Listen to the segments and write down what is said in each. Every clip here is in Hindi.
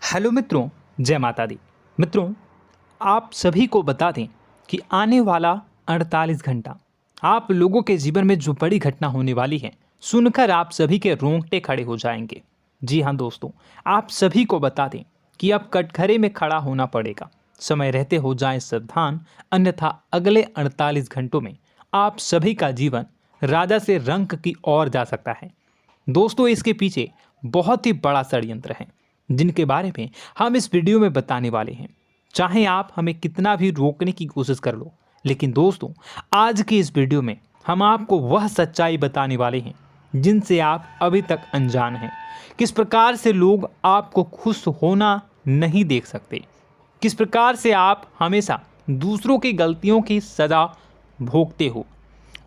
हेलो मित्रों, जय माता दी। मित्रों, आप सभी को बता दें कि आने वाला 48 घंटा आप लोगों के जीवन में जो बड़ी घटना होने वाली है, सुनकर आप सभी के रोंगटे खड़े हो जाएंगे। जी हाँ दोस्तों, आप सभी को बता दें कि अब कटघरे में खड़ा होना पड़ेगा। समय रहते हो जाएं सावधान, अन्यथा अगले 48 घंटों में आप सभी का जीवन राजा से रंक की ओर जा सकता है। दोस्तों, इसके पीछे बहुत ही बड़ा षड्यंत्र है जिनके बारे में हम इस वीडियो में बताने वाले हैं। चाहे आप हमें कितना भी रोकने की कोशिश कर लो, लेकिन दोस्तों आज की इस वीडियो में हम आपको वह सच्चाई बताने वाले हैं जिनसे आप अभी तक अनजान हैं। किस प्रकार से लोग आपको खुश होना नहीं देख सकते, किस प्रकार से आप हमेशा दूसरों की गलतियों की सज़ा भोगते हो,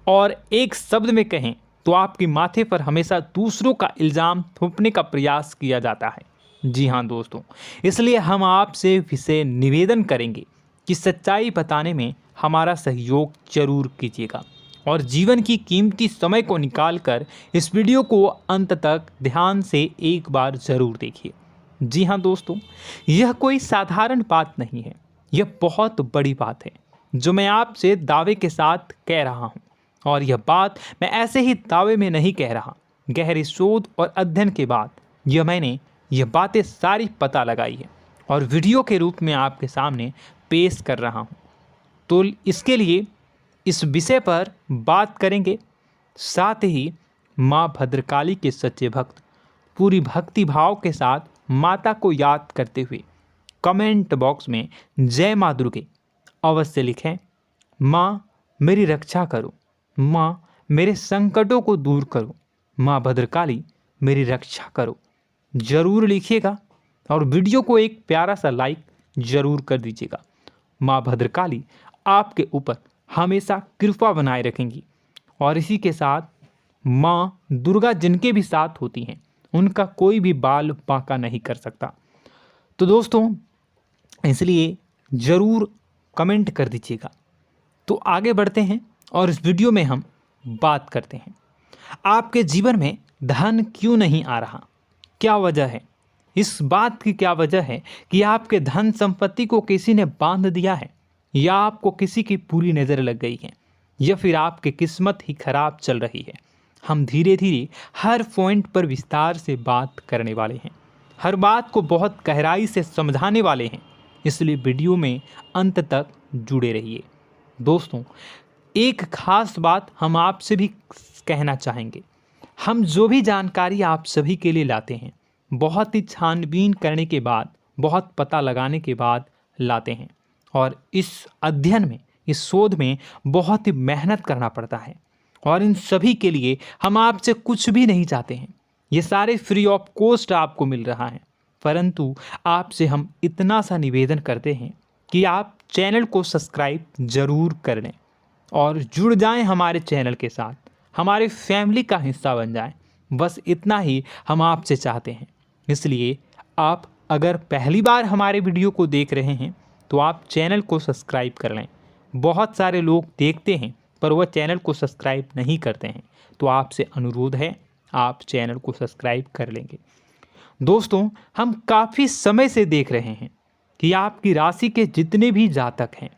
और एक शब्द में कहें तो आपके माथे पर हमेशा दूसरों का इल्ज़ाम थोपने का प्रयास किया जाता है। जी हाँ दोस्तों, इसलिए हम आपसे विशेष निवेदन करेंगे कि सच्चाई बताने में हमारा सहयोग जरूर कीजिएगा और जीवन की कीमती समय को निकालकर इस वीडियो को अंत तक ध्यान से एक बार ज़रूर देखिए। जी हाँ दोस्तों, यह कोई साधारण बात नहीं है, यह बहुत बड़ी बात है जो मैं आपसे दावे के साथ कह रहा हूँ। और यह बात मैं ऐसे ही दावे में नहीं कह रहा, गहरी शोध और अध्ययन के बाद मैंने यह बातें सारी पता लगाई है और वीडियो के रूप में आपके सामने पेश कर रहा हूँ। तो इसके लिए इस विषय पर बात करेंगे। साथ ही माँ भद्रकाली के सच्चे भक्त पूरी भक्ति भाव के साथ माता को याद करते हुए कमेंट बॉक्स में जय माँ दुर्गे अवश्य लिखें। माँ मेरी रक्षा करो, माँ मेरे संकटों को दूर करो, माँ भद्रकाली मेरी रक्षा करो, ज़रूर लिखिएगा और वीडियो को एक प्यारा सा लाइक ज़रूर कर दीजिएगा। माँ भद्रकाली आपके ऊपर हमेशा कृपा बनाए रखेंगी और इसी के साथ माँ दुर्गा जिनके भी साथ होती हैं उनका कोई भी बाल बांका नहीं कर सकता। तो दोस्तों, इसलिए ज़रूर कमेंट कर दीजिएगा। तो आगे बढ़ते हैं और इस वीडियो में हम बात करते हैं, आपके जीवन में धन क्यों नहीं आ रहा, क्या वजह है। इस बात की क्या वजह है कि आपके धन संपत्ति को किसी ने बांध दिया है, या आपको किसी की पूरी नज़र लग गई है, या फिर आपकी किस्मत ही खराब चल रही है। हम धीरे धीरे हर पॉइंट पर विस्तार से बात करने वाले हैं, हर बात को बहुत गहराई से समझाने वाले हैं, इसलिए वीडियो में अंत तक जुड़े रहिए। दोस्तों, एक खास बात हम आपसे भी कहना चाहेंगे। हम जो भी जानकारी आप सभी के लिए लाते हैं, बहुत ही छानबीन करने के बाद, बहुत पता लगाने के बाद लाते हैं, और इस अध्ययन में, इस शोध में बहुत ही मेहनत करना पड़ता है। और इन सभी के लिए हम आपसे कुछ भी नहीं चाहते हैं, ये सारे फ्री ऑफ कॉस्ट आपको मिल रहा है। परंतु आपसे हम इतना सा निवेदन करते हैं कि आप चैनल को सब्सक्राइब ज़रूर कर लें और जुड़ जाएं हमारे चैनल के साथ, हमारे फैमिली का हिस्सा बन जाएं। बस इतना ही हम आपसे चाहते हैं। इसलिए आप अगर पहली बार हमारे वीडियो को देख रहे हैं तो आप चैनल को सब्सक्राइब कर लें। बहुत सारे लोग देखते हैं पर वह चैनल को सब्सक्राइब नहीं करते हैं, तो आपसे अनुरोध है आप चैनल को सब्सक्राइब कर लेंगे। दोस्तों, हम काफ़ी समय से देख रहे हैं कि आपकी राशि के जितने भी जातक हैं,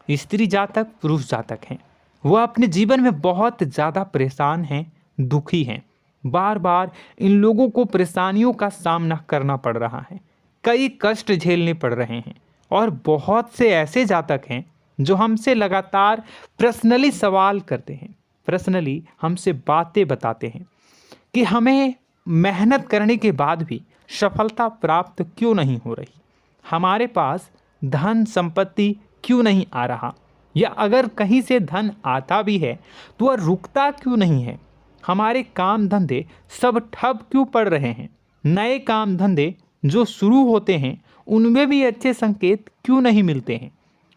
स्त्री जातक, पुरुष जातक हैं, वह अपने जीवन में बहुत ज़्यादा परेशान हैं, दुखी हैं। बार बार इन लोगों को परेशानियों का सामना करना पड़ रहा है, कई कष्ट झेलने पड़ रहे हैं। और बहुत से ऐसे जातक हैं जो हमसे लगातार पर्सनली सवाल करते हैं, पर्सनली हमसे बातें बताते हैं कि हमें मेहनत करने के बाद भी सफलता प्राप्त क्यों नहीं हो रही, हमारे पास धन संपत्ति क्यों नहीं आ रहा, या अगर कहीं से धन आता भी है तो वह रुकता क्यों नहीं है, हमारे काम धंधे सब ठप क्यों पड़ रहे हैं, नए काम धंधे जो शुरू होते हैं उनमें भी अच्छे संकेत क्यों नहीं मिलते हैं,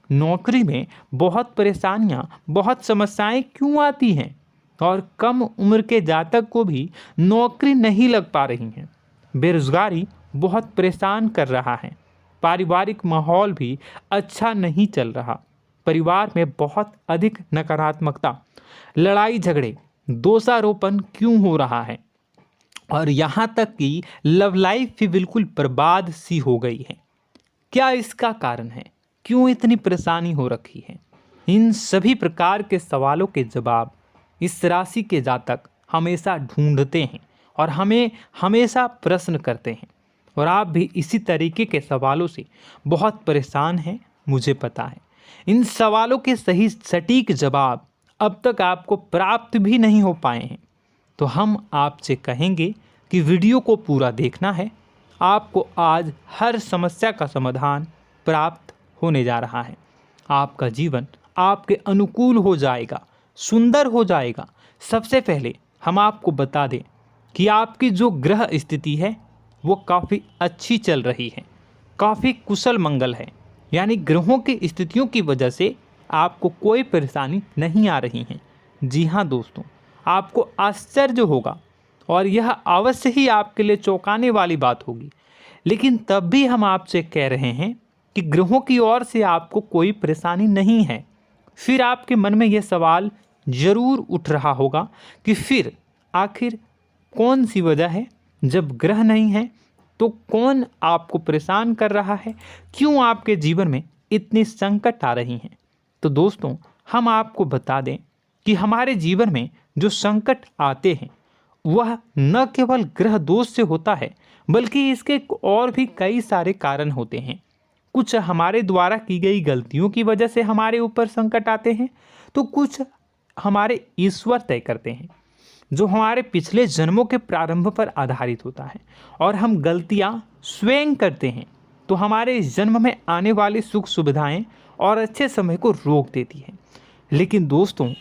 नौकरी में बहुत परेशानियां, बहुत समस्याएं क्यों आती हैं, और कम उम्र के जातक को भी नौकरी नहीं लग पा रही हैं, बेरोजगारी बहुत परेशान कर रहा है, पारिवारिक माहौल भी अच्छा नहीं चल रहा, परिवार में बहुत अधिक नकारात्मकता, लड़ाई झगड़े, दोषारोपण क्यों हो रहा है, और यहाँ तक कि लव लाइफ भी बिल्कुल बर्बाद सी हो गई है। क्या इसका कारण है? क्यों इतनी परेशानी हो रखी है? इन सभी प्रकार के सवालों के जवाब इस राशि के जातक हमेशा ढूंढते हैं और हमें हमेशा प्रश्न करते हैं। और आप भी इसी तरीके के सवालों से बहुत परेशान हैं, मुझे पता है। इन सवालों के सही सटीक जवाब अब तक आपको प्राप्त भी नहीं हो पाए हैं, तो हम आपसे कहेंगे कि वीडियो को पूरा देखना है। आपको आज हर समस्या का समाधान प्राप्त होने जा रहा है। आपका जीवन आपके अनुकूल हो जाएगा, सुंदर हो जाएगा। सबसे पहले हम आपको बता दें कि आपकी जो ग्रह स्थिति है वो काफ़ी अच्छी चल रही है, काफ़ी कुशल मंगल है। यानी ग्रहों की स्थितियों की वजह से आपको कोई परेशानी नहीं आ रही है। जी हाँ दोस्तों, आपको आश्चर्य होगा और यह अवश्य ही आपके लिए चौंकाने वाली बात होगी, लेकिन तब भी हम आपसे कह रहे हैं कि ग्रहों की ओर से आपको कोई परेशानी नहीं है। फिर आपके मन में यह सवाल जरूर उठ रहा होगा कि फिर आखिर कौन सी वजह है? जब ग्रह नहीं है तो कौन आपको परेशान कर रहा है? क्यों आपके जीवन में इतनी संकट आ रही हैं? तो दोस्तों, हम आपको बता दें कि हमारे जीवन में जो संकट आते हैं वह न केवल ग्रह दोष से होता है, बल्कि इसके और भी कई सारे कारण होते हैं। कुछ हमारे द्वारा की गई गलतियों की वजह से हमारे ऊपर संकट आते हैं, तो कुछ हमारे ईश्वर तय करते हैं, जो हमारे पिछले जन्मों के प्रारंभ पर आधारित होता है। और हम गलतियां स्वयं करते हैं तो हमारे इस जन्म में आने वाली सुख सुविधाएं और अच्छे समय को रोक देती है। लेकिन दोस्तों,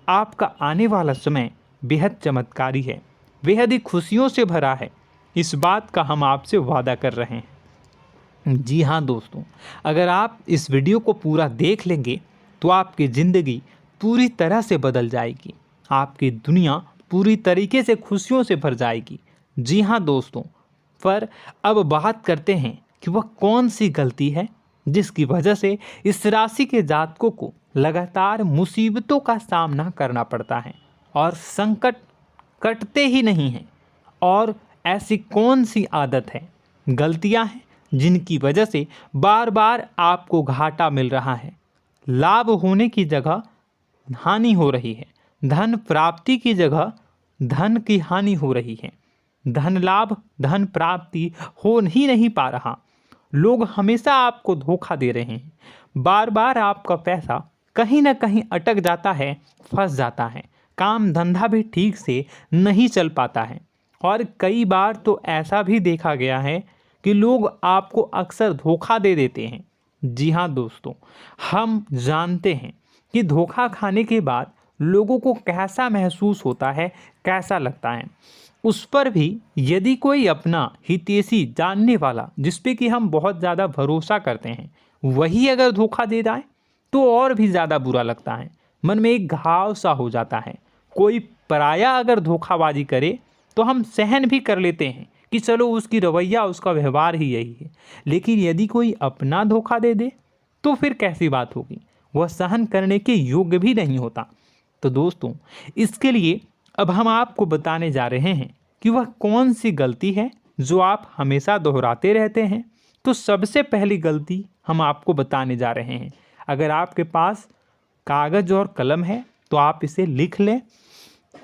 आपका आने वाला समय बेहद चमत्कारी है, बेहद ही खुशियों से भरा है। इस बात का हम आपसे वादा कर रहे हैं। जी हाँ दोस्तों, अगर आप इस वीडियो को पूरा देख लेंगे तो आपकी ज़िंदगी पूरी तरह से बदल जाएगी, आपकी दुनिया पूरी तरीके से खुशियों से भर जाएगी। जी हाँ दोस्तों, पर अब बात करते हैं कि वह कौन सी गलती है जिसकी वजह से इस राशि के जातकों को लगातार मुसीबतों का सामना करना पड़ता है और संकट कटते ही नहीं हैं। और ऐसी कौन सी आदत है, गलतियां हैं जिनकी वजह से बार बार आपको घाटा मिल रहा है, लाभ होने की जगह हानि हो रही है, धन प्राप्ति की जगह धन की हानि हो रही है, धन लाभ धन प्राप्ति हो ही नहीं पा रहा, लोग हमेशा आपको धोखा दे रहे हैं, बार बार आपका पैसा कहीं ना कहीं अटक जाता है, फंस जाता है, काम धंधा भी ठीक से नहीं चल पाता है। और कई बार तो ऐसा भी देखा गया है कि लोग आपको अक्सर धोखा दे देते हैं। जी हाँ दोस्तों, हम जानते हैं कि धोखा खाने के बाद लोगों को कैसा महसूस होता है, कैसा लगता है। उस पर भी यदि कोई अपना हितैषी जानने वाला, जिस पे कि हम बहुत ज़्यादा भरोसा करते हैं, वही अगर धोखा दे जाए तो और भी ज़्यादा बुरा लगता है, मन में एक घाव सा हो जाता है। कोई पराया अगर धोखाबाजी करे तो हम सहन भी कर लेते हैं कि चलो उसकी रवैया उसका व्यवहार ही यही है, लेकिन यदि कोई अपना धोखा दे दे तो फिर कैसी बात होगी, वह सहन करने के योग्य भी नहीं होता। तो दोस्तों, इसके लिए अब हम आपको बताने जा रहे हैं कि वह कौन सी गलती है जो आप हमेशा दोहराते रहते हैं। तो सबसे पहली गलती हम आपको बताने जा रहे हैं। अगर आपके पास कागज़ और कलम है तो आप इसे लिख लें,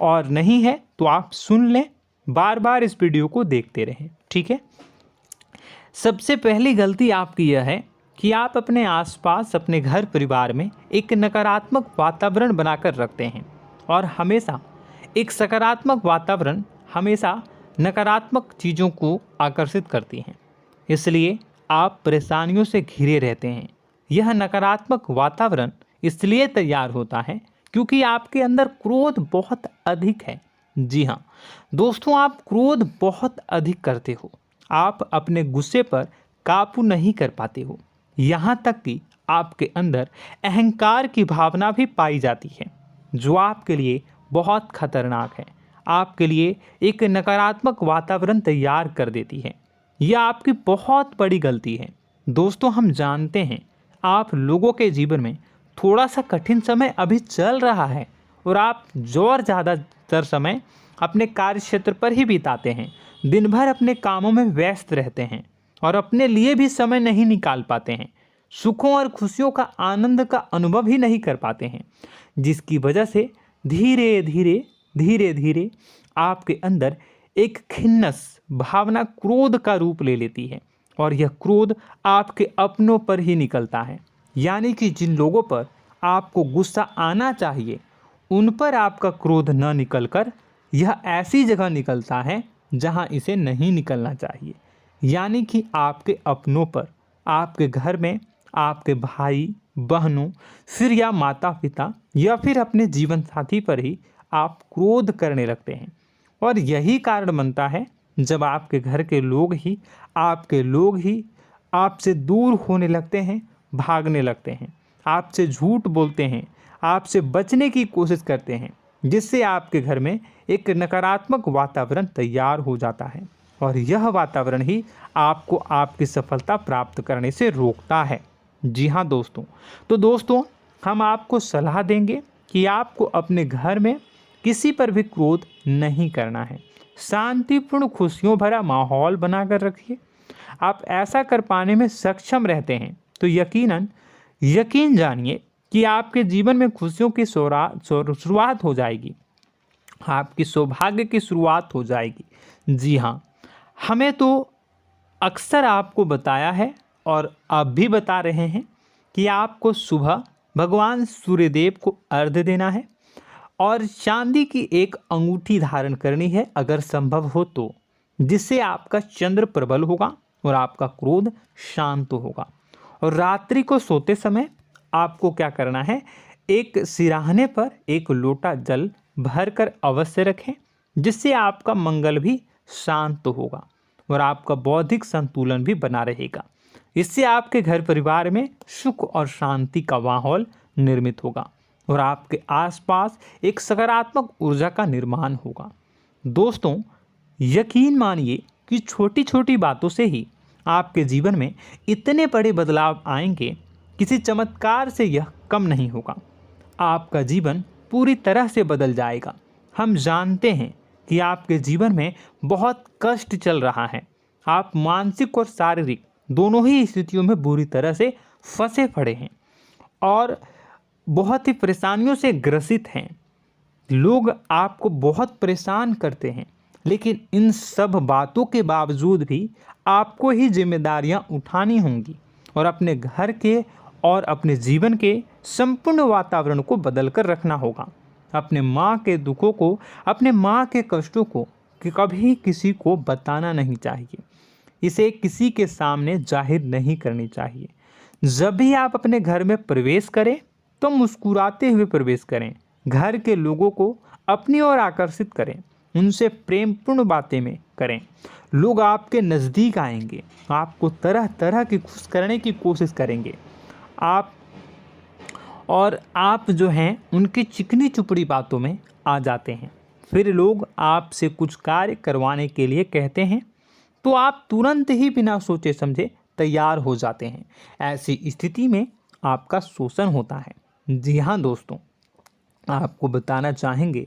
और नहीं है तो आप सुन लें, बार बार इस वीडियो को देखते रहें, ठीक है। सबसे पहली गलती आपकी यह है कि आप अपने आसपास, अपने घर परिवार में एक नकारात्मक वातावरण बनाकर रखते हैं, और हमेशा एक सकारात्मक वातावरण हमेशा नकारात्मक चीज़ों को आकर्षित करती हैं। इसलिए आप परेशानियों से घिरे रहते हैं। यह नकारात्मक वातावरण इसलिए तैयार होता है क्योंकि आपके अंदर क्रोध बहुत अधिक है। जी हाँ दोस्तों, आप क्रोध बहुत अधिक करते हो, आप अपने गुस्से पर काबू नहीं कर पाते हो, यहाँ तक कि आपके अंदर अहंकार की भावना भी पाई जाती है, जो आपके लिए बहुत खतरनाक है, आपके लिए एक नकारात्मक वातावरण तैयार कर देती है। यह आपकी बहुत बड़ी गलती है। दोस्तों, हम जानते हैं आप लोगों के जीवन में थोड़ा सा कठिन समय अभी चल रहा है और आप और ज़्यादा अधिकतर समय अपने कार्य क्षेत्र पर ही बिताते हैं, दिन भर अपने कामों में व्यस्त रहते हैं और अपने लिए भी समय नहीं निकाल पाते हैं, सुखों और खुशियों का आनंद का अनुभव ही नहीं कर पाते हैं, जिसकी वजह से धीरे धीरे आपके अंदर एक खिन्नस भावना क्रोध का रूप ले लेती है और यह क्रोध आपके अपनों पर ही निकलता है। यानी कि जिन लोगों पर आपको गुस्सा आना चाहिए उन पर आपका क्रोध न निकलकर यह ऐसी जगह निकलता है जहां इसे नहीं निकलना चाहिए। यानी कि आपके अपनों पर, आपके घर में आपके भाई बहनों, फिर या माता पिता या फिर अपने जीवन साथी पर ही आप क्रोध करने लगते हैं। और यही कारण बनता है जब आपके घर के लोग ही आपसे दूर होने लगते हैं, भागने लगते हैं, आपसे झूठ बोलते हैं, आपसे बचने की कोशिश करते हैं, जिससे आपके घर में एक नकारात्मक वातावरण तैयार हो जाता है और यह वातावरण ही आपको आपकी सफलता प्राप्त करने से रोकता है। जी हाँ दोस्तों, तो दोस्तों हम आपको सलाह देंगे कि आपको अपने घर में किसी पर भी क्रोध नहीं करना है। शांतिपूर्ण खुशियों भरा माहौल बनाकर रखिए। आप ऐसा कर पाने में सक्षम रहते हैं तो यकीन जानिए कि आपके जीवन में खुशियों की शुरुआत हो जाएगी, आपकी सौभाग्य की शुरुआत हो जाएगी। जी हाँ, हमें तो अक्सर आपको बताया है और अब भी बता रहे हैं कि आपको सुबह भगवान सूर्यदेव को अर्घ्य देना है और चांदी की एक अंगूठी धारण करनी है अगर संभव हो तो, जिससे आपका चंद्र प्रबल होगा और आपका क्रोध शांत होगा। और रात्रि को सोते समय आपको क्या करना है, एक सिराहने पर एक लोटा जल भरकर अवश्य रखें, जिससे आपका मंगल भी शांत होगा और आपका बौद्धिक संतुलन भी बना रहेगा। इससे आपके घर परिवार में सुख और शांति का माहौल निर्मित होगा और आपके आसपास एक सकारात्मक ऊर्जा का निर्माण होगा। दोस्तों यकीन मानिए कि छोटी छोटी बातों से ही आपके जीवन में इतने बड़े बदलाव आएंगे, किसी चमत्कार से यह कम नहीं होगा। आपका जीवन पूरी तरह से बदल जाएगा। हम जानते हैं कि आपके जीवन में बहुत कष्ट चल रहा है, आप मानसिक और शारीरिक दोनों ही स्थितियों में बुरी तरह से फंसे पड़े हैं और बहुत ही परेशानियों से ग्रसित हैं। लोग आपको बहुत परेशान करते हैं, लेकिन इन सब बातों के बावजूद भी आपको ही जिम्मेदारियां उठानी होंगी और अपने घर के और अपने जीवन के संपूर्ण वातावरण को बदल कर रखना होगा। अपने माँ के दुखों को, अपने माँ के कष्टों को कभी किसी को बताना नहीं चाहिए, इसे किसी के सामने जाहिर नहीं करनी चाहिए। जब भी आप अपने घर में प्रवेश करें तो मुस्कुराते हुए प्रवेश करें, घर के लोगों को अपनी ओर आकर्षित करें, उनसे प्रेमपूर्ण बातें में करें। लोग आपके नज़दीक आएंगे, आपको तरह तरह की खुश करने की कोशिश करेंगे। आप जो हैं उनकी चिकनी चुपड़ी बातों में आ जाते हैं। फिर लोग आपसे कुछ कार्य करवाने के लिए कहते हैं तो आप तुरंत ही बिना सोचे समझे तैयार हो जाते हैं। ऐसी स्थिति में आपका शोषण होता है। जी हाँ दोस्तों, आपको बताना चाहेंगे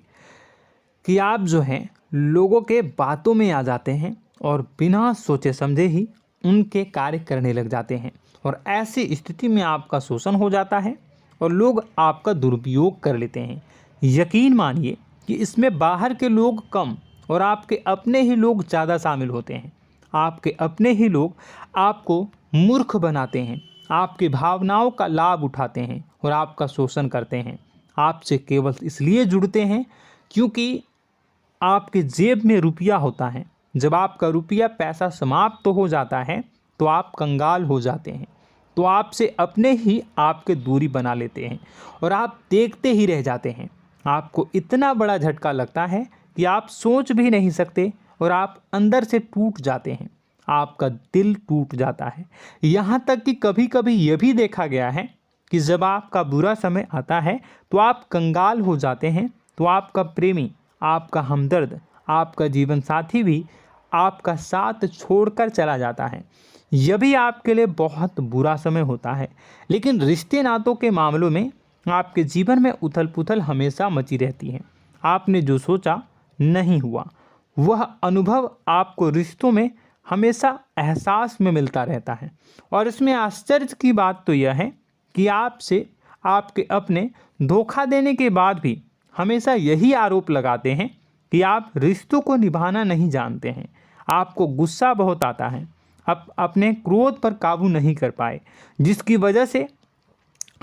कि आप जो हैं लोगों के बातों में आ जाते हैं और बिना सोचे समझे ही उनके कार्य करने लग जाते हैं और ऐसी स्थिति में आपका शोषण हो जाता है और लोग आपका दुरुपयोग कर लेते हैं। यकीन मानिए कि इसमें बाहर के लोग कम और आपके अपने ही लोग ज़्यादा शामिल होते हैं। आपके अपने ही लोग आपको मूर्ख बनाते हैं, आपकी भावनाओं का लाभ उठाते हैं और आपका शोषण करते हैं। आपसे केवल इसलिए जुड़ते हैं क्योंकि आपके जेब में रुपया होता है। जब आपका रुपया पैसा समाप्त हो जाता है तो आप कंगाल हो जाते हैं, तो आपसे अपने ही आपके दूरी बना लेते हैं और आप देखते ही रह जाते हैं। आपको इतना बड़ा झटका लगता है कि आप सोच भी नहीं सकते और आप अंदर से टूट जाते हैं, आपका दिल टूट जाता है। यहाँ तक कि कभी कभी यह भी देखा गया है कि जब आपका बुरा समय आता है तो आप कंगाल हो जाते हैं, तो आपका प्रेमी, आपका हमदर्द, आपका जीवन साथी भी आपका साथ छोड़कर चला जाता है। यह भी आपके लिए बहुत बुरा समय होता है। लेकिन रिश्ते नातों के मामलों में आपके जीवन में उथल पुथल हमेशा मची रहती है। आपने जो सोचा नहीं हुआ। वह अनुभव आपको रिश्तों में हमेशा एहसास में मिलता रहता है। और इसमें आश्चर्य की बात तो यह है कि आपसे आपके अपने धोखा देने के बाद भी हमेशा यही आरोप लगाते हैं कि आप रिश्तों को निभाना नहीं जानते हैं। आपको गुस्सा बहुत आता है, अपने क्रोध पर काबू नहीं कर पाए, जिसकी वजह से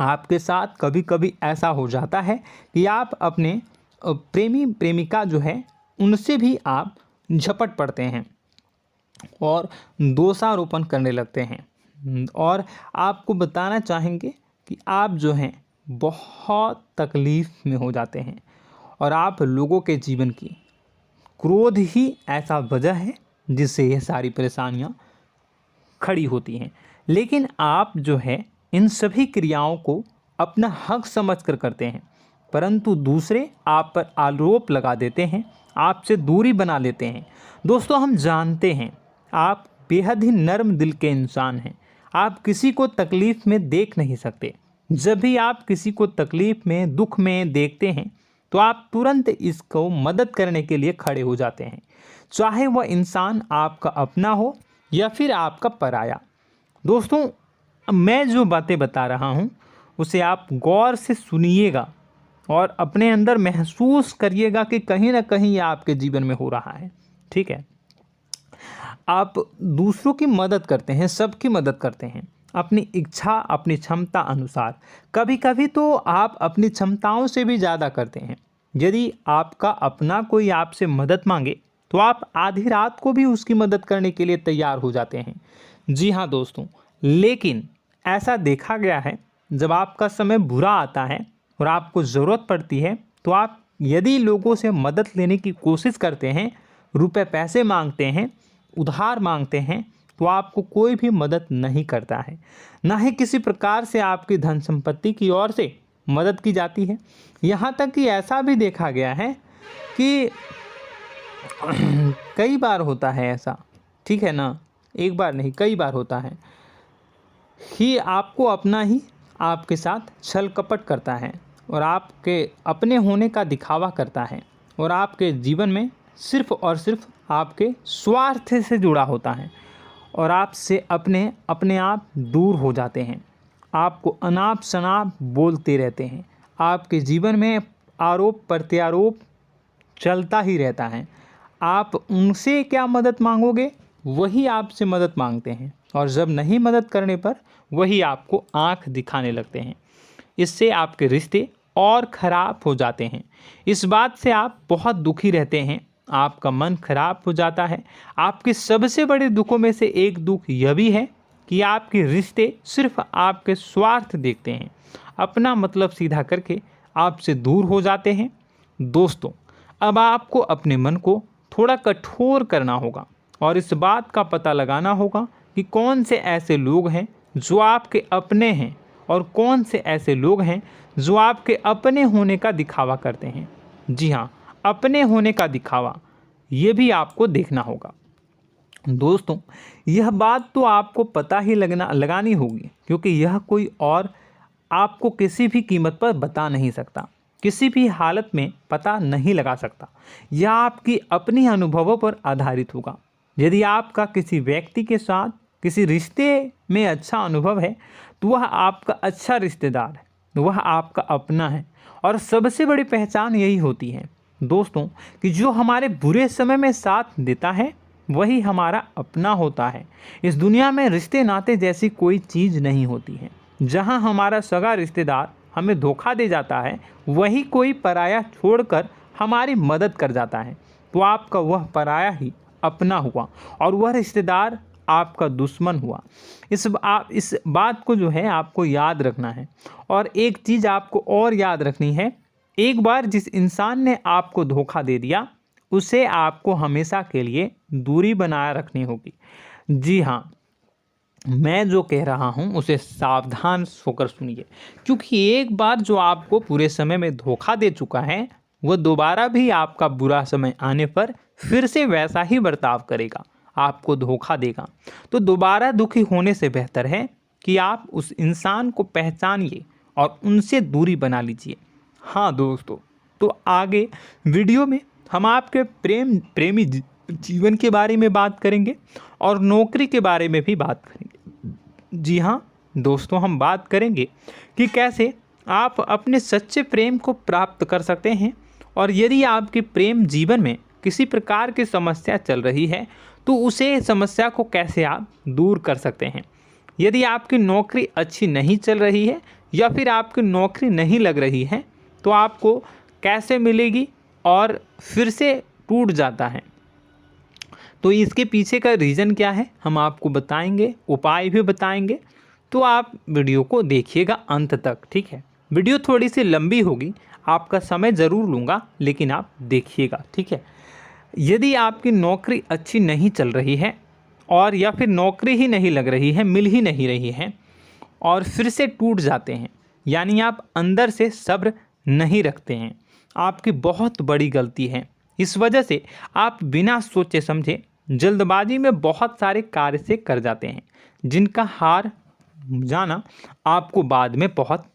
आपके साथ कभी कभी ऐसा हो जाता है कि आप अपने प्रेमी प्रेमिका जो है उनसे भी आप झपट पड़ते हैं और दोषारोपण करने लगते हैं। और आपको बताना चाहेंगे कि आप जो हैं बहुत तकलीफ़ में हो जाते हैं और आप लोगों के जीवन की क्रोध ही ऐसा वजह है जिससे ये सारी परेशानियां खड़ी होती हैं। लेकिन आप जो है इन सभी क्रियाओं को अपना हक समझकर करते हैं, परंतु दूसरे आप पर आरोप लगा देते हैं, आपसे दूरी बना लेते हैं। दोस्तों, हम जानते हैं आप बेहद ही नर्म दिल के इंसान हैं। आप किसी को तकलीफ़ में देख नहीं सकते। जब भी आप किसी को तकलीफ़ में, दुख में देखते हैं तो आप तुरंत इसको मदद करने के लिए खड़े हो जाते हैं, चाहे वह इंसान आपका अपना हो या फिर आपका पराया। दोस्तों, मैं जो बातें बता रहा हूँ उसे आप गौर से सुनिएगा और अपने अंदर महसूस करिएगा कि कहीं ना कहीं ये आपके जीवन में हो रहा है। ठीक है, आप दूसरों की मदद करते हैं, सबकी मदद करते हैं अपनी इच्छा, अपनी क्षमता अनुसार। कभी कभी तो आप अपनी क्षमताओं से भी ज़्यादा करते हैं। यदि आपका अपना कोई आपसे मदद मांगे तो आप आधी रात को भी उसकी मदद करने के लिए तैयार हो जाते हैं। जी हाँ दोस्तों, लेकिन ऐसा देखा गया है जब आपका समय बुरा आता है और आपको ज़रूरत पड़ती है तो आप यदि लोगों से मदद लेने की कोशिश करते हैं, रुपए पैसे मांगते हैं, उधार मांगते हैं, तो आपको कोई भी मदद नहीं करता है। ना ही किसी प्रकार से आपकी धन संपत्ति की ओर से मदद की जाती है। यहाँ तक कि ऐसा भी देखा गया है कि कई बार होता है ऐसा, ठीक है ना, एक बार नहीं कई बार होता है कि आपको अपना ही आपके साथ छल कपट करता है और आपके अपने होने का दिखावा करता है और आपके जीवन में सिर्फ और सिर्फ आपके स्वार्थ से जुड़ा होता है और आपसे अपने आप दूर हो जाते हैं। आपको अनाप शनाप बोलते रहते हैं। आपके जीवन में आरोप प्रत्यारोप चलता ही रहता है। आप उनसे क्या मदद मांगोगे, वही आपसे मदद मांगते हैं और जब नहीं मदद करने पर वही आपको आंख दिखाने लगते हैं। इससे आपके रिश्ते और ख़राब हो जाते हैं। इस बात से आप बहुत दुखी रहते हैं, आपका मन खराब हो जाता है। आपके सबसे बड़े दुखों में से एक दुख यह भी है कि आपके रिश्ते सिर्फ आपके स्वार्थ देखते हैं, अपना मतलब सीधा करके आपसे दूर हो जाते हैं। दोस्तों, अब आपको अपने मन को थोड़ा कठोर करना होगा और इस बात का पता लगाना होगा कि कौन से ऐसे लोग हैं जो आपके अपने हैं और कौन से ऐसे लोग हैं जो आपके अपने होने का दिखावा करते हैं। जी हाँ, अपने होने का दिखावा, ये भी आपको देखना होगा। दोस्तों, यह बात तो आपको पता ही लगानी होगी, क्योंकि यह कोई और आपको किसी भी कीमत पर बता नहीं सकता, किसी भी हालत में पता नहीं लगा सकता। यह आपकी अपनी अनुभवों पर आधारित होगा। यदि आपका किसी व्यक्ति के साथ किसी रिश्ते में अच्छा अनुभव है तो वह आपका अच्छा रिश्तेदार है, वह आपका अपना है। और सबसे बड़ी पहचान यही होती है दोस्तों कि जो हमारे बुरे समय में साथ देता है वही हमारा अपना होता है। इस दुनिया में रिश्ते नाते जैसी कोई चीज़ नहीं होती है। जहां हमारा सगा रिश्तेदार हमें धोखा दे जाता है, वही कोई पराया छोड़कर हमारी मदद कर जाता है, तो आपका वह पराया ही अपना हुआ और वह रिश्तेदार आपका दुश्मन हुआ। इस बात को जो है आपको याद रखना है। और एक चीज़ आपको और याद रखनी है, एक बार जिस इंसान ने आपको धोखा दे दिया उसे आपको हमेशा के लिए दूरी बनाए रखनी होगी। जी हाँ, मैं जो कह रहा हूँ उसे सावधान होकर सुनिए, क्योंकि एक बार जो आपको पूरे समय में धोखा दे चुका है वह दोबारा भी आपका बुरा समय आने पर फिर से वैसा ही बर्ताव करेगा, आपको धोखा देगा। तो दोबारा दुखी होने से बेहतर है कि आप उस इंसान को पहचानिए और उनसे दूरी बना लीजिए। हाँ दोस्तों, तो आगे वीडियो में हम आपके प्रेमी जीवन के बारे में बात करेंगे और नौकरी के बारे में भी बात करेंगे। जी हाँ दोस्तों, हम बात करेंगे कि कैसे आप अपने सच्चे प्रेम को प्राप्त कर सकते हैं, और यदि आपके प्रेम जीवन में किसी प्रकार की समस्या चल रही है तो उसे समस्या को कैसे आप दूर कर सकते हैं। यदि आपकी नौकरी अच्छी नहीं चल रही है या फिर आपकी नौकरी नहीं लग रही है तो आपको कैसे मिलेगी और फिर से टूट जाता है, तो इसके पीछे का रीज़न क्या है हम आपको बताएंगे, उपाय भी बताएंगे। तो आप वीडियो को देखिएगा अंत तक, ठीक है। वीडियो थोड़ी सी लंबी होगी, आपका समय ज़रूर लूँगा, लेकिन आप देखिएगा, ठीक है। यदि आपकी नौकरी अच्छी नहीं चल रही है और या फिर नौकरी ही नहीं लग रही है, मिल ही नहीं रही है और फिर से टूट जाते हैं, यानी आप अंदर से सब्र नहीं रखते हैं, आपकी बहुत बड़ी गलती है। इस वजह से आप बिना सोचे समझे जल्दबाजी में बहुत सारे कार्य से कर जाते हैं, जिनका हार जाना आपको बाद में बहुत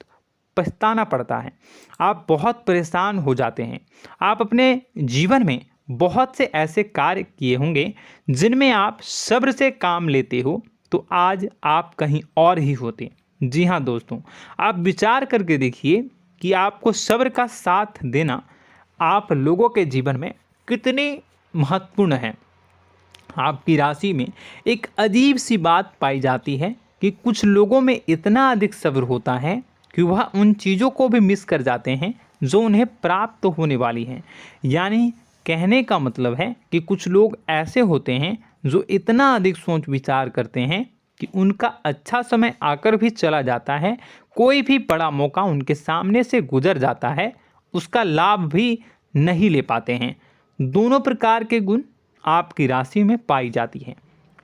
पछताना पड़ता है। आप बहुत परेशान हो जाते हैं। आप अपने जीवन में बहुत से ऐसे कार्य किए होंगे जिनमें आप सब्र से काम लेते हो, तो आज आप कहीं और ही होते। जी हाँ दोस्तों, आप विचार करके देखिए कि आपको सब्र का साथ देना आप लोगों के जीवन में कितनी महत्वपूर्ण है। आपकी राशि में एक अजीब सी बात पाई जाती है कि कुछ लोगों में इतना अधिक सब्र होता है कि वह उन चीज़ों को भी मिस कर जाते हैं जो उन्हें प्राप्त होने वाली हैं। यानी कहने का मतलब है कि कुछ लोग ऐसे होते हैं जो इतना अधिक सोच विचार करते हैं कि उनका अच्छा समय आकर भी चला जाता है, कोई भी बड़ा मौका उनके सामने से गुजर जाता है, उसका लाभ भी नहीं ले पाते हैं। दोनों प्रकार के गुण आपकी राशि में पाई जाती है।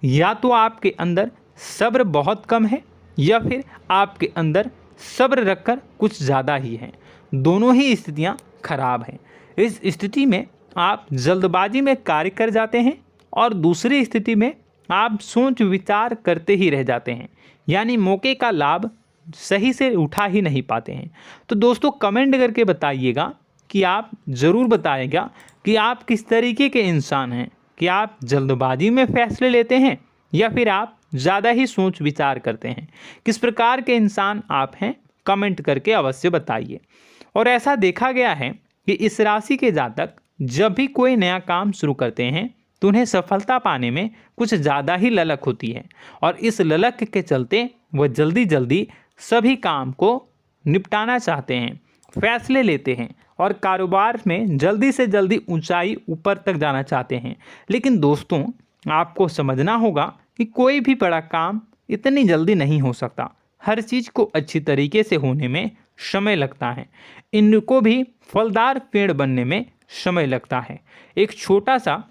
या तो आपके अंदर सब्र बहुत कम है या फिर आपके अंदर सब्र रखकर कुछ ज़्यादा ही है। दोनों ही स्थितियाँ खराब हैं। इस स्थिति में आप जल्दबाजी में कार्य कर जाते हैं और दूसरी स्थिति में आप सोच विचार करते ही रह जाते हैं, यानी मौके का लाभ सही से उठा ही नहीं पाते हैं। तो दोस्तों कमेंट करके बताइएगा कि आप ज़रूर बताइएगा कि आप किस तरीके के इंसान हैं, कि आप जल्दबाजी में फैसले लेते हैं या फिर आप ज़्यादा ही सोच विचार करते हैं। किस प्रकार के इंसान आप हैं, कमेंट करके अवश्य बताइए। और ऐसा देखा गया है कि इस राशि के जातक जब भी कोई नया काम शुरू करते हैं तो उन्हें सफलता पाने में कुछ ज़्यादा ही ललक होती है, और इस ललक के चलते वह जल्दी जल्दी सभी काम को निपटाना चाहते हैं, फैसले लेते हैं और कारोबार में जल्दी से जल्दी ऊंचाई ऊपर तक जाना चाहते हैं। लेकिन दोस्तों आपको समझना होगा कि कोई भी बड़ा काम इतनी जल्दी नहीं हो सकता। हर चीज़ को अच्छी तरीके से होने में समय लगता है। इनको भी फलदार पेड़ बनने में समय लगता है। एक छोटा सा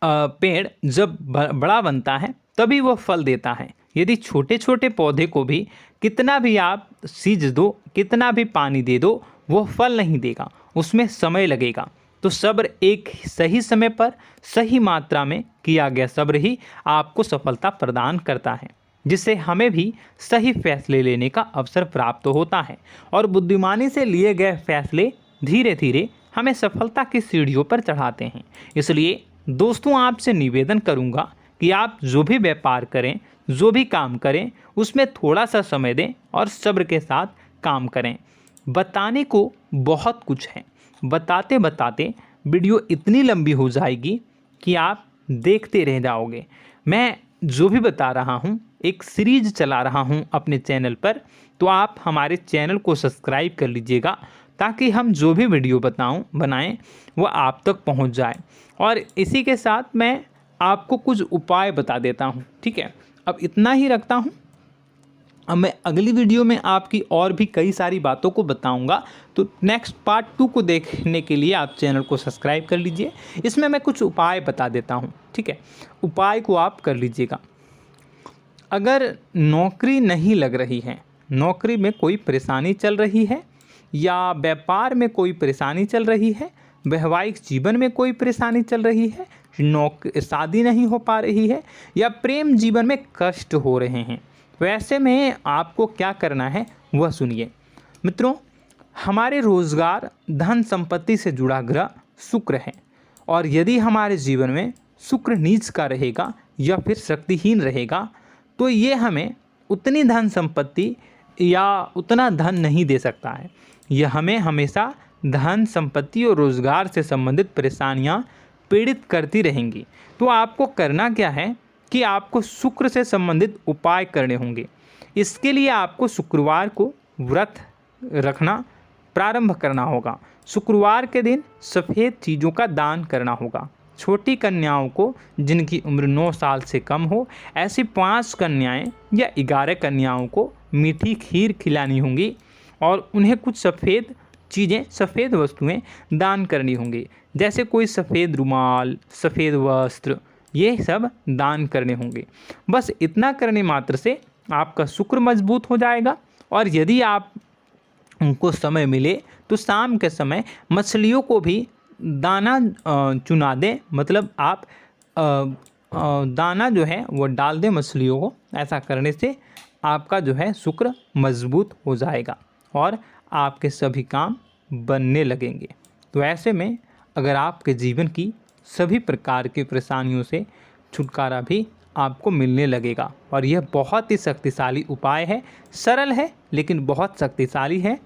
पेड़ जब बड़ा बनता है तभी वह फल देता है। यदि छोटे छोटे पौधे को भी कितना भी आप सींच दो, कितना भी पानी दे दो, वो फल नहीं देगा, उसमें समय लगेगा। तो सब्र एक सही समय पर सही मात्रा में किया गया सब्र ही आपको सफलता प्रदान करता है, जिससे हमें भी सही फैसले लेने का अवसर प्राप्त होता है। और बुद्धिमानी से लिए गए फैसले धीरे धीरे हमें सफलता की सीढ़ियों पर चढ़ाते हैं। इसलिए दोस्तों आपसे निवेदन करूंगा कि आप जो भी व्यापार करें, जो भी काम करें, उसमें थोड़ा सा समय दें और सब्र के साथ काम करें। बताने को बहुत कुछ है, बताते बताते वीडियो इतनी लंबी हो जाएगी कि आप देखते रह जाओगे। मैं जो भी बता रहा हूँ एक सीरीज चला रहा हूँ अपने चैनल पर, तो आप हमारे चैनल को सब्सक्राइब कर लीजिएगा ताकि हम जो भी वीडियो बनाएं वो आप तक पहुँच जाए। और इसी के साथ मैं आपको कुछ उपाय बता देता हूँ, ठीक है। अब इतना ही रखता हूँ। अब मैं अगली वीडियो में आपकी और भी कई सारी बातों को बताऊंगा। तो नेक्स्ट पार्ट 2 को देखने के लिए आप चैनल को सब्सक्राइब कर लीजिए। इसमें मैं कुछ उपाय बता देता हूं, ठीक है। उपाय को आप कर लीजिएगा। अगर नौकरी नहीं लग रही है, नौकरी में कोई परेशानी चल रही है, या व्यापार में कोई परेशानी चल रही है, वैवाहिक जीवन में कोई परेशानी चल रही है, शादी नहीं हो पा रही है, या प्रेम जीवन में कष्ट हो रहे हैं, वैसे में आपको क्या करना है वह सुनिए। मित्रों, हमारे रोजगार, धन संपत्ति से जुड़ा ग्रह शुक्र है, और यदि हमारे जीवन में शुक्र नीच का रहेगा या फिर शक्तिहीन रहेगा तो ये हमें उतनी धन संपत्ति या उतना धन नहीं दे सकता है। यह हमें हमेशा धन संपत्ति और रोजगार से संबंधित परेशानियां पीड़ित करती रहेंगी। तो आपको करना क्या है कि आपको शुक्र से संबंधित उपाय करने होंगे। इसके लिए आपको शुक्रवार को व्रत रखना प्रारंभ करना होगा। शुक्रवार के दिन सफ़ेद चीज़ों का दान करना होगा। छोटी कन्याओं को जिनकी उम्र 9 साल से कम हो, ऐसी 5 कन्याएं या 11 कन्याओं को मीठी खीर खिलानी होंगी और उन्हें कुछ सफ़ेद चीज़ें, सफ़ेद वस्तुएं दान करनी होंगी, जैसे कोई सफ़ेद रुमाल, सफ़ेद वस्त्र, ये सब दान करने होंगे। बस इतना करने मात्र से आपका शुक्र मजबूत हो जाएगा। और यदि आप उनको समय मिले तो शाम के समय मछलियों को भी दाना चुना दें, मतलब आप दाना जो है वो डाल दें मछलियों को। ऐसा करने से आपका जो है शुक्र मजबूत हो जाएगा और आपके सभी काम बनने लगेंगे। तो ऐसे में अगर आपके जीवन की सभी प्रकार की परेशानियों से छुटकारा भी आपको मिलने लगेगा। और यह बहुत ही शक्तिशाली उपाय है, सरल है लेकिन बहुत शक्तिशाली है।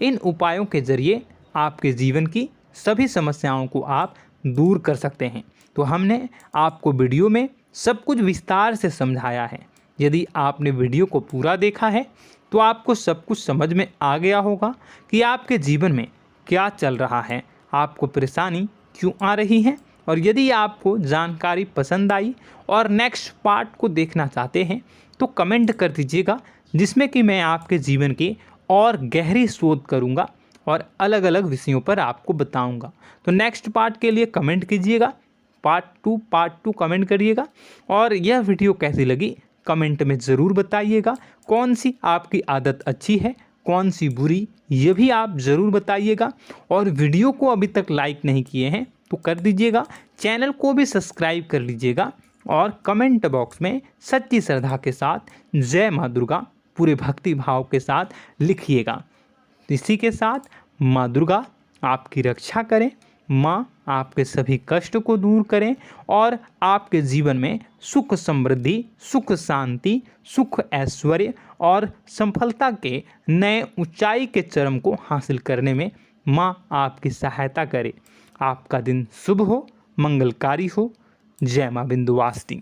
इन उपायों के ज़रिए आपके जीवन की सभी समस्याओं को आप दूर कर सकते हैं। तो हमने आपको वीडियो में सब कुछ विस्तार से समझाया है। यदि आपने वीडियो को पूरा देखा है तो आपको सब कुछ समझ में आ गया होगा कि आपके जीवन में क्या चल रहा है, आपको परेशानी क्यों आ रही है। और यदि आपको जानकारी पसंद आई और नेक्स्ट पार्ट को देखना चाहते हैं तो कमेंट कर दीजिएगा, जिसमें कि मैं आपके जीवन की और गहरी शोध करूंगा और अलग अलग विषयों पर आपको बताऊंगा। तो नेक्स्ट पार्ट के लिए कमेंट कीजिएगा, पार्ट टू कमेंट करिएगा। और यह वीडियो कैसी लगी कमेंट में ज़रूर बताइएगा। कौन सी आपकी आदत अच्छी है, कौन सी बुरी, ये भी आप ज़रूर बताइएगा। और वीडियो को अभी तक लाइक नहीं किए हैं तो कर दीजिएगा, चैनल को भी सब्सक्राइब कर लीजिएगा और कमेंट बॉक्स में सच्ची श्रद्धा के साथ जय माँ दुर्गा पूरे भक्ति भाव के साथ लिखिएगा। इसी के साथ माँ दुर्गा आपकी रक्षा करें, माँ आपके सभी कष्ट को दूर करें और आपके जीवन में सुख समृद्धि, सुख शांति, सुख ऐश्वर्य और सफलता के नए ऊंचाई के चरम को हासिल करने में माँ आपकी सहायता करे। आपका दिन शुभ हो, मंगलकारी हो। जय माँ विंध्यवासिनी।